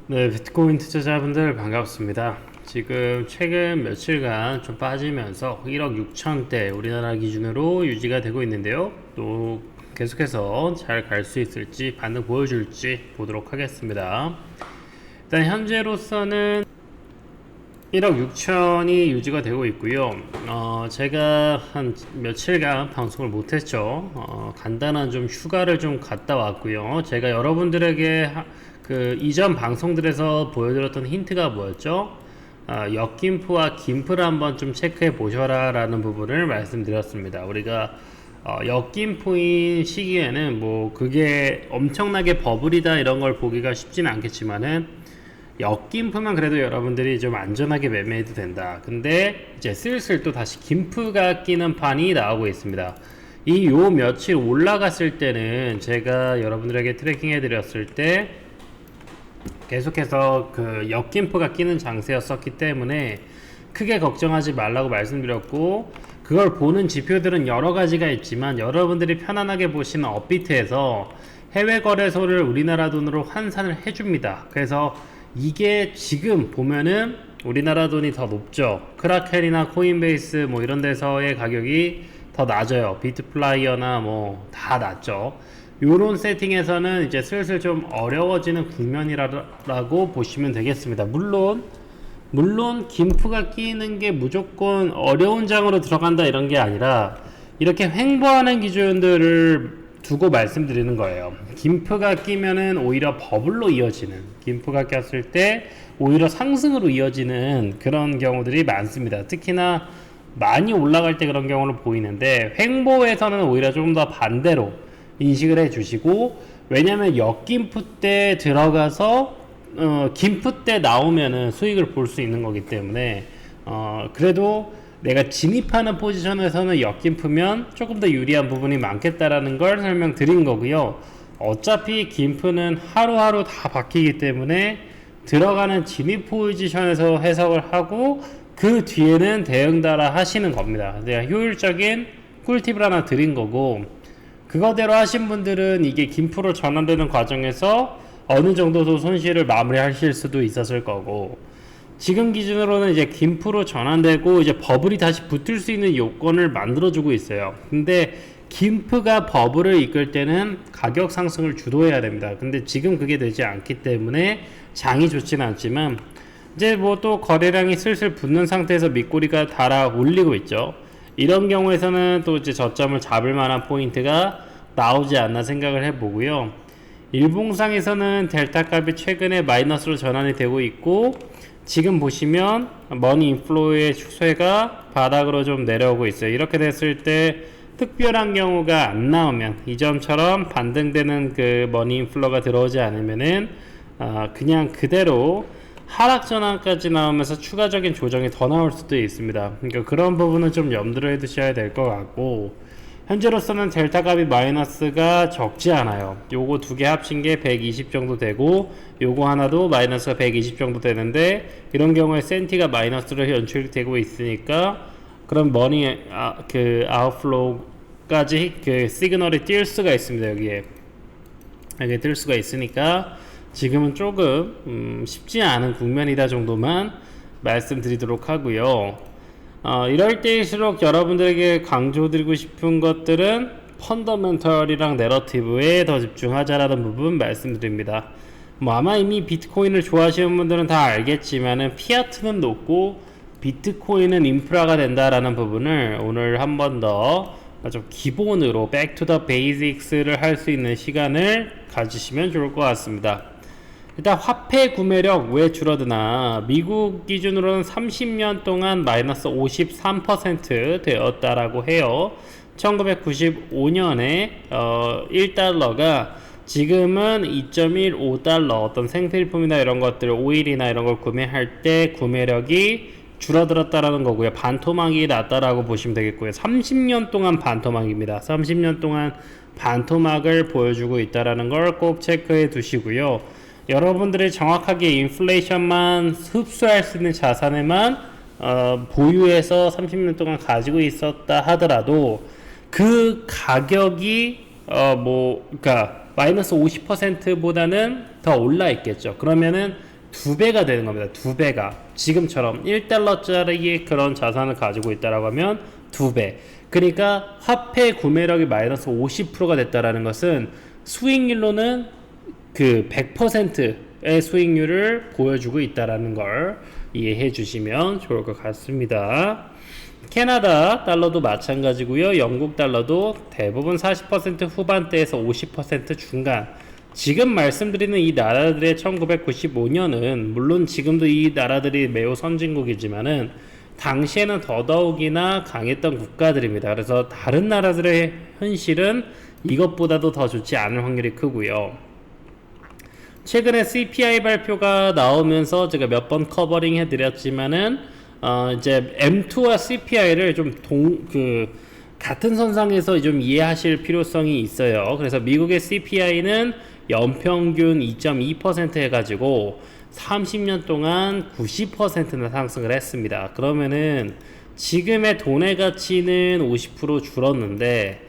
네, 비트코인 투자자분들 반갑습니다. 지금 최근 며칠간 좀 빠지면서 1억 6천대 우리나라 기준으로 유지가 되고 있는데요. 또 계속해서 잘 갈 수 있을지 반등 보여줄지 보도록 하겠습니다. 일단 현재로서는 1억 6천이 유지가 되고 있고요. 제가 한 며칠간 방송을 못했죠. 간단한 좀 휴가를 좀 갔다 왔고요. 제가 여러분들에게 그 이전 방송들에서 보여드렸던 힌트가 뭐였죠? 역김프와 김프를 한번 좀 체크해 보셔라 라는 부분을 말씀드렸습니다. 우리가 역김프인 시기에는 뭐 그게 엄청나게 버블이다 이런 걸 보기가 쉽지는 않겠지만은 역김프만 그래도 여러분들이 좀 안전하게 매매해도 된다. 근데 이제 슬슬 또 다시 김프가 끼는 판이 나오고 있습니다. 이 요 며칠 올라갔을 때는 제가 여러분들에게 트래킹 해드렸을 때 계속해서 그 역김프가 끼는 장세였었기 때문에 크게 걱정하지 말라고 말씀드렸고, 그걸 보는 지표들은 여러 가지가 있지만 여러분들이 편안하게 보시는 업비트에서 해외 거래소를 우리나라 돈으로 환산을 해줍니다. 그래서 이게 지금 보면은 우리나라 돈이 더 높죠. 크라켄이나 코인베이스 뭐 이런 데서의 가격이 더 낮아요. 비트플라이어나 뭐 다 낮죠. 요런 세팅에서는 이제 슬슬 좀 어려워지는 국면이라고 보시면 되겠습니다. 물론 김프가 끼는 게 무조건 어려운 장으로 들어간다 이런 게 아니라 이렇게 횡보하는 기준들을 두고 말씀드리는 거예요. 김프가 끼면은 오히려 버블로 이어지는, 김프가 꼈을 때 오히려 상승으로 이어지는 그런 경우들이 많습니다. 특히나 많이 올라갈 때 그런 경우를 보이는데, 횡보에서는 오히려 조금 더 반대로 인식을 해 주시고, 왜냐면 역김프 때 들어가서 김프 때 나오면은 수익을 볼 수 있는 거기 때문에 그래도 내가 진입하는 포지션에서는 역김프면 조금 더 유리한 부분이 많겠다라는 걸 설명드린 거고요. 어차피 김프는 하루하루 다 바뀌기 때문에 들어가는 진입 포지션에서 해석을 하고 그 뒤에는 대응 따라 하시는 겁니다. 내가 효율적인 꿀팁을 하나 드린 거고, 그거대로 하신 분들은 이게 김프로 전환되는 과정에서 어느 정도도 손실을 마무리하실 수도 있었을 거고, 지금 기준으로는 이제 김프로 전환되고 이제 버블이 다시 붙을 수 있는 요건을 만들어주고 있어요. 근데 김프가 버블을 이끌 때는 가격 상승을 주도해야 됩니다. 근데 지금 그게 되지 않기 때문에 장이 좋지는 않지만, 이제 뭐 또 거래량이 슬슬 붙는 상태에서 밑꼬리가 달아 올리고 있죠. 이런 경우에서는 또 이제 저점을 잡을 만한 포인트가 나오지 않나 생각을 해보고요. 일봉상에서는 델타 값이 최근에 마이너스로 전환이 되고 있고, 지금 보시면 머니 인플로우의 추세가 바닥으로 좀 내려오고 있어요. 이렇게 됐을 때 특별한 경우가 안 나오면, 이전처럼 반등되는 그 머니 인플로우가 들어오지 않으면은 그냥 그대로 하락 전환까지 나오면서 추가적인 조정이 더 나올 수도 있습니다. 그러니까 그런 부분은 좀 염두를 해 두셔야 될 것 같고, 현재로서는 델타 값이 마이너스가 적지 않아요. 요거 두 개 합친 게 120 정도 되고, 요거 하나도 마이너스가 120 정도 되는데, 이런 경우에 센티가 마이너스로 연출되고 있으니까 그럼 머니 그 아웃플로우까지 그 시그널이 뛸 수가 있습니다. 여기에 뜰 수가 있으니까 지금은 조금 쉽지 않은 국면이다 정도만 말씀드리도록 하고요. 이럴 때일수록 여러분들에게 강조드리고 싶은 것들은 펀더멘털이랑 내러티브에 더 집중하자라는 부분 말씀드립니다. 뭐 아마 이미 비트코인을 좋아하시는 분들은 다 알겠지만은 피아트는 높고 비트코인은 인프라가 된다라는 부분을 오늘 한 번 더 좀 기본으로 back to the basics를 할 수 있는 시간을 가지시면 좋을 것 같습니다. 일단 화폐 구매력 왜 줄어드나, 미국 기준으로는 30년 동안 마이너스 53% 되었다라고 해요. 1995년에 1달러가 지금은 2.15달러, 어떤 생필품이나 이런 것들, 오일이나 이런 걸 구매할 때 구매력이 줄어들었다라는 거고요. 반토막이 났다라고 보시면 되겠고요. 30년 동안 반토막입니다. 30년 동안 반토막을 보여주고 있다라는 걸 꼭 체크해 두시고요. 여러분들이 정확하게 인플레이션만 흡수할 수 있는 자산에만 보유해서 30년 동안 가지고 있었다 하더라도 그 가격이 그러니까 마이너스 50%보다는 더 올라 있겠죠. 그러면은 2배가 되는 겁니다. 2배가. 지금처럼 1달러짜리의 그런 자산을 가지고 있다라고 하면 2배. 그러니까 화폐 구매력이 마이너스 50%가 됐다라는 것은 수익률로는 그 100%의 수익률을 보여주고 있다라는 걸 이해해 주시면 좋을 것 같습니다. 캐나다 달러도 마찬가지고요. 영국 달러도 대부분 40% 후반대에서 50% 중간. 지금 말씀드리는 이 나라들의 1995년은 물론 지금도 이 나라들이 매우 선진국이지만은 당시에는 더더욱이나 강했던 국가들입니다. 그래서 다른 나라들의 현실은 이것보다도 더 좋지 않을 확률이 크고요. 최근에 CPI 발표가 나오면서 제가 몇 번 커버링 해드렸지만은 이제 M2와 CPI를 좀 같은 선상에서 좀 이해하실 필요성이 있어요. 그래서 미국의 CPI는 연평균 2.2% 해가지고 30년 동안 90%나 상승을 했습니다. 그러면은 지금의 돈의 가치는 50% 줄었는데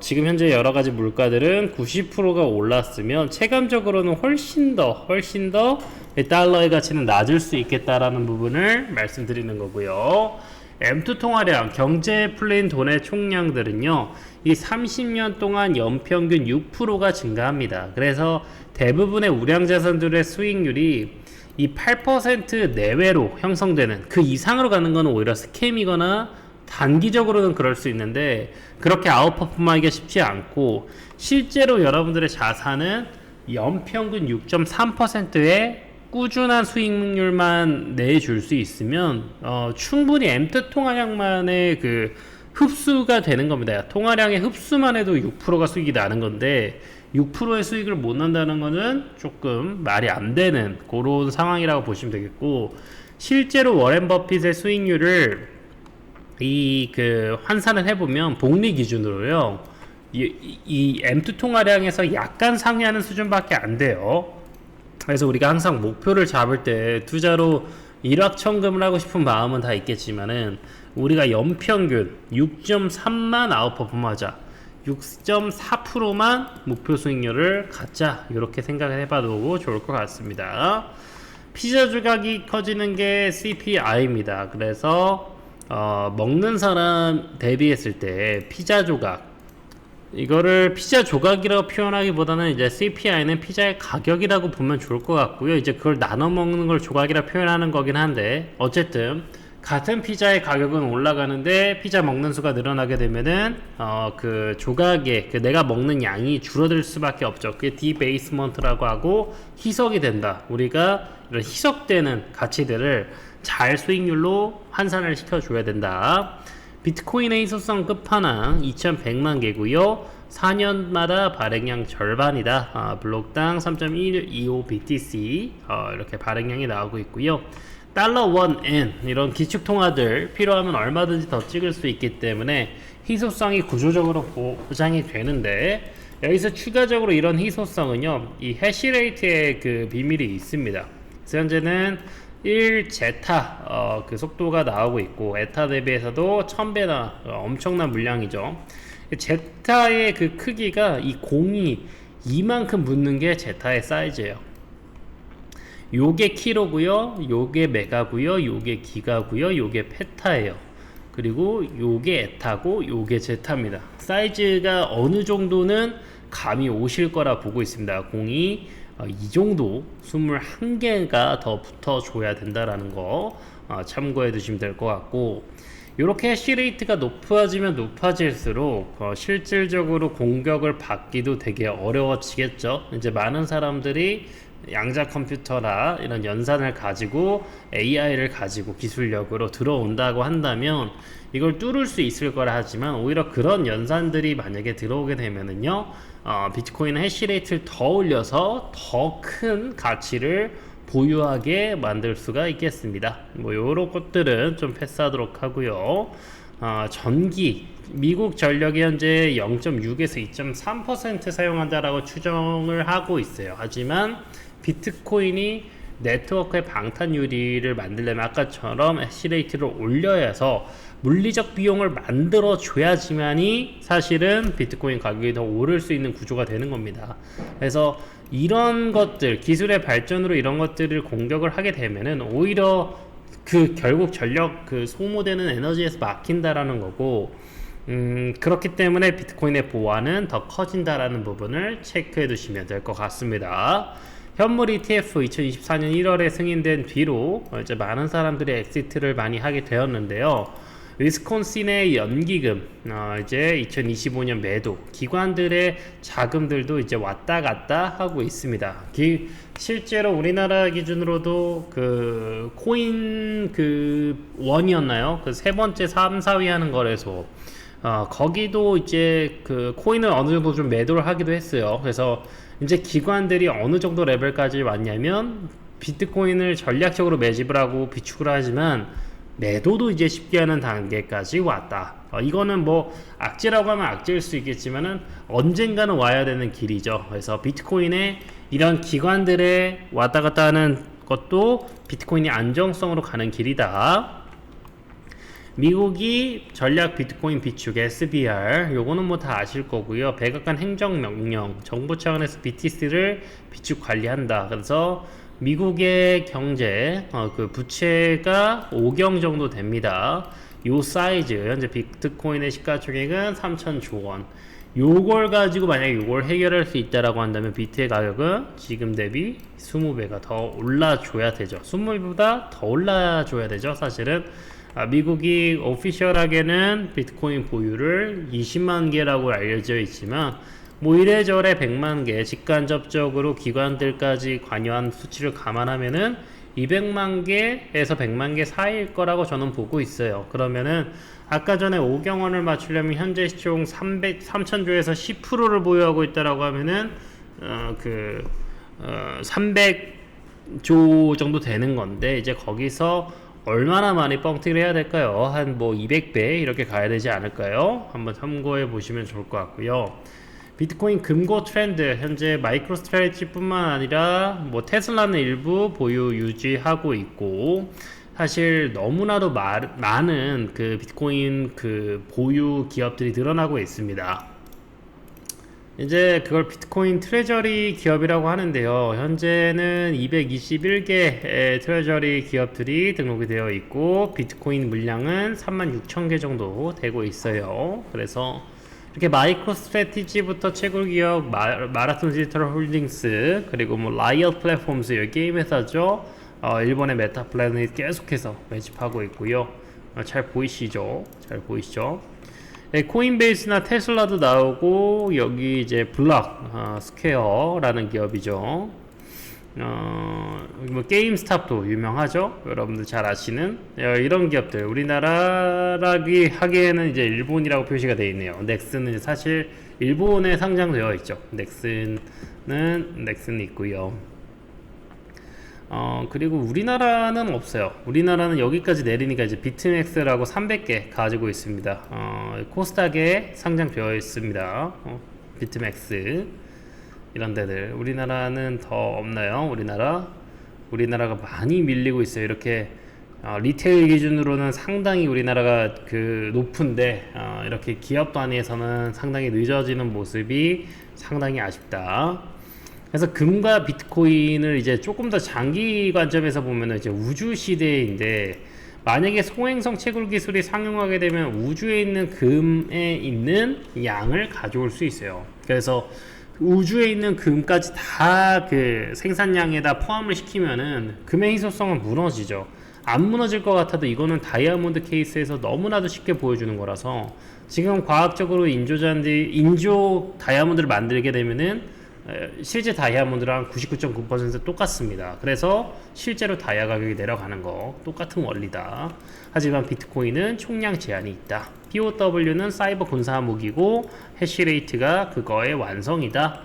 지금 현재 여러 가지 물가들은 90%가 올랐으면 체감적으로는 훨씬 더 달러의 가치는 낮을 수 있겠다라는 부분을 말씀드리는 거고요. M2 통화량, 경제에 풀린 돈의 총량들은요, 이 30년 동안 연평균 6%가 증가합니다. 그래서 대부분의 우량 자산들의 수익률이 이 8% 내외로 형성되는, 그 이상으로 가는 건 오히려 스캠이거나 단기적으로는 그럴 수 있는데 그렇게 아웃퍼폼하기가 쉽지 않고, 실제로 여러분들의 자산은 연평균 6.3%의 꾸준한 수익률만 내줄 수 있으면 충분히 M2 통화량만의 그 흡수가 되는 겁니다. 통화량의 흡수만 해도 6%가 수익이 나는 건데 6%의 수익을 못 난다는 거는 조금 말이 안 되는 그런 상황이라고 보시면 되겠고, 실제로 워렌 버핏의 수익률을 환산을 해보면 복리 기준으로요, 이 M2 통화량에서 약간 상회하는 수준밖에 안 돼요. 그래서 우리가 항상 목표를 잡을 때 투자로 일확천금을 하고 싶은 마음은 다 있겠지만은 우리가 연평균 6.3만 아웃퍼폼 하자, 6.4%만 목표 수익률을 갖자, 이렇게 생각을 해봐도 좋을 것 같습니다. 피자 조각이 커지는 게 CPI입니다. 그래서 먹는 사람 대비했을 때 피자 조각, 이거를 피자 조각이라고 표현하기보다는 이제 CPI는 피자의 가격이라고 보면 좋을 것 같고요. 이제 그걸 나눠 먹는 걸 조각이라 표현하는 거긴 한데, 어쨌든 같은 피자의 가격은 올라가는데 피자 먹는 수가 늘어나게 되면은 그 조각의 내가 먹는 양이 줄어들 수밖에 없죠. 그게 디베이스먼트라고 하고 희석이 된다. 우리가 이런 희석되는 가치들을 잘 수익률로 환산을 시켜줘야 된다. 비트코인의 희소성 끝판왕 2100만 개고요. 4년마다 발행량 절반이다. 블록당 3.125 BTC 이렇게 발행량이 나오고 있고요. 달러 원엔 이런 기축통화들 필요하면 얼마든지 더 찍을 수 있기 때문에 희소성이 구조적으로 보장이 되는데, 여기서 추가적으로 이런 희소성은요, 이 해시레이트의 그 비밀이 있습니다. 그래서 현재는 1제타 그 속도가 나오고 있고, 에타 대비해서도 1000배나 엄청난 물량이죠. 제타의 그 크기가, 이 공이 이만큼 붙는 게 제타의 사이즈예요. 요게 키로고요, 요게 메가고요, 요게 기가고요, 요게 페타예요. 그리고 요게 에타고 요게 제타입니다. 사이즈가 어느 정도는 감이 오실 거라 보고 있습니다. 공이 이 정도 21개가 더 붙어줘야 된다라는 거 참고해 두시면 될 것 같고, 이렇게 해시레이트가 높아지면 높아질수록 실질적으로 공격을 받기도 되게 어려워지겠죠. 이제 많은 사람들이 양자 컴퓨터나 이런 연산을 가지고 AI를 가지고 기술력으로 들어온다고 한다면 이걸 뚫을 수 있을 거라 하지만, 오히려 그런 연산들이 만약에 들어오게 되면은요, 비트코인 해시레이트를 더 올려서 더 큰 가치를 보유하게 만들 수가 있겠습니다. 뭐 요런 것들은 좀 패스하도록 하고요. 전기, 미국 전력이 현재 0.6에서 2.3% 사용한다라고 추정을 하고 있어요. 하지만 비트코인이 네트워크의 방탄유리를 만들려면 아까처럼 해시레이트를 올려야 해서 물리적 비용을 만들어 줘야지만이 사실은 비트코인 가격이 더 오를 수 있는 구조가 되는 겁니다. 그래서 이런 것들, 기술의 발전으로 이런 것들을 공격을 하게 되면은 오히려 그 결국 전력 그 소모되는 에너지에서 막힌다라는 거고, 그렇기 때문에 비트코인의 보안은 더 커진다라는 부분을 체크해 두시면 될 것 같습니다. 현물 ETF 2024년 1월에 승인된 뒤로 이제 많은 사람들이 엑시트를 많이 하게 되었는데요. 위스콘신의 연기금, 이제 2025년 매도, 기관들의 자금들도 이제 왔다 갔다 하고 있습니다. 실제로 우리나라 기준으로도 그 코인 그 원이었나요? 그 세 번째 3, 4위 하는 거래소. 거기도 이제 그 코인을 어느 정도 좀 매도를 하기도 했어요. 그래서 이제 기관들이 어느 정도 레벨까지 왔냐면 비트코인을 전략적으로 매집을 하고 비축을 하지만 매도도 이제 쉽게 하는 단계까지 왔다. 이거는 뭐 악재라고 하면 악재일 수 있겠지만은 언젠가는 와야 되는 길이죠. 그래서 비트코인의 이런 기관들의 왔다 갔다 하는 것도 비트코인이 안정성으로 가는 길이다. 미국이 전략 비트코인 비축 SBR, 요거는 뭐 다 아실 거고요. 백악관 행정명령, 정부 차원에서 BTC를 비축 관리한다. 그래서 미국의 경제, 그 부채가 5경 정도 됩니다. 요 사이즈, 현재 비트코인의 시가총액은 3,000조 원. 요걸 가지고 만약에 요걸 해결할 수 있다라고 한다면 비트의 가격은 지금 대비 20배가 더 올라줘야 되죠. 20배보다 더 올라줘야 되죠. 사실은 미국이 오피셜하게는 비트코인 보유를 20만 개라고 알려져 있지만 뭐 이래저래 100만 개 직간접적으로 기관들까지 관여한 수치를 감안하면은 200만 개에서 100만 개 사이일 거라고 저는 보고 있어요. 그러면은 아까 전에 5경원을 맞추려면 현재 시총 3,000조에서 10%를 보유하고 있다라고 하면은 300조 정도 되는 건데, 이제 거기서 얼마나 많이 뻥튀기를 해야 될까요? 한 뭐 200배 이렇게 가야 되지 않을까요? 한번 참고해 보시면 좋을 것 같고요. 비트코인 금고 트렌드, 현재 마이크로 스트래티지 뿐만 아니라 뭐 테슬라는 일부 보유 유지하고 있고, 사실 너무나도 많은 그 비트코인 그 보유 기업들이 늘어나고 있습니다. 이제 그걸 비트코인 트레저리 기업이라고 하는데요. 현재는 221개의 트레저리 기업들이 등록이 되어 있고, 비트코인 물량은 36,000개 정도 되고 있어요. 그래서 이렇게 마이크로 스트래티지부터 채굴 기업, 마라톤 디지털 홀딩스, 그리고 뭐 라이엇 플랫폼스, 이 게임 회사죠. 일본의 메타 플래닛 계속해서 매집하고 있고요. 잘 보이시죠? 잘 보이시죠? 네, 코인베이스나 테슬라도 나오고, 여기 이제 블락 스퀘어라는 기업이죠. 뭐 게임스탑도 유명하죠. 여러분들 잘 아시는 이런 기업들, 우리나라라기 하기에는 이제 일본이라고 표시가 되어 있네요. 넥슨은 사실 일본에 상장되어 있죠. 넥슨은 있고요. 그리고 우리나라는 없어요. 우리나라는 여기까지 내리니까 이제 비트맥스라고 300개 가지고 있습니다. 코스닥에 상장되어 있습니다. 비트맥스 이런 데들. 우리나라는 더 없나요? 우리나라가 많이 밀리고 있어요. 이렇게 리테일 기준으로는 상당히 우리나라가 그 높은데, 이렇게 기업 단위에서는 상당히 늦어지는 모습이 상당히 아쉽다. 그래서 금과 비트코인을 이제 조금 더 장기 관점에서 보면은 이제 우주 시대인데, 만약에 소행성 채굴 기술이 상용하게 되면 우주에 있는 금에 있는 양을 가져올 수 있어요. 그래서 우주에 있는 금까지 다 그 생산량에다 포함을 시키면은 금의 희소성은 무너지죠. 안 무너질 것 같아도 이거는 다이아몬드 케이스에서 너무나도 쉽게 보여주는 거라서, 지금 과학적으로 인조 다이아몬드를 만들게 되면은 실제 다이아몬드랑 99.9% 똑같습니다. 그래서 실제로 다이아 가격이 내려가는 거 똑같은 원리다. 하지만 비트코인은 총량 제한이 있다. POW는 사이버 군사 무기고, 해시레이트가 그거의 완성이다.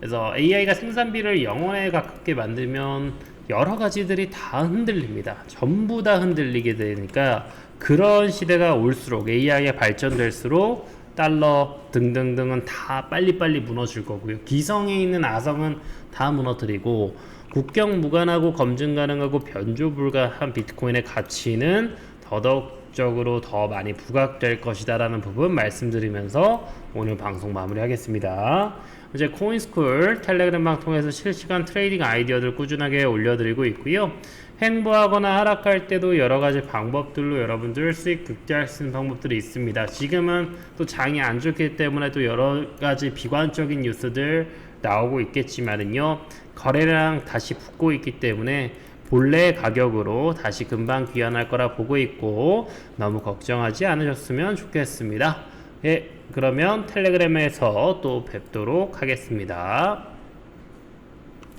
그래서 AI가 생산비를 영원에 가깝게 만들면 여러 가지들이 다 흔들립니다. 전부 다 흔들리게 되니까, 그런 시대가 올수록, AI가 발전될수록 달러 등등등은 다 빨리빨리 무너질 거고요. 기성에 있는 아성은 다 무너뜨리고, 국경 무관하고 검증 가능하고 변조 불가한 비트코인의 가치는 더더욱적으로 더 많이 부각될 것이다 라는 부분 말씀드리면서 오늘 방송 마무리하겠습니다. 이제 코인스쿨 텔레그램방 통해서 실시간 트레이딩 아이디어들 꾸준하게 올려드리고 있고요. 횡보하거나 하락할 때도 여러 가지 방법들로 여러분들 수익 극대화할 수 있는 방법들이 있습니다. 지금은 또 장이 안 좋기 때문에 또 여러 가지 비관적인 뉴스들 나오고 있겠지만은요, 거래량 다시 붙고 있기 때문에 본래 가격으로 다시 금방 귀환할 거라 보고 있고, 너무 걱정하지 않으셨으면 좋겠습니다. 예, 그러면 텔레그램에서 또 뵙도록 하겠습니다.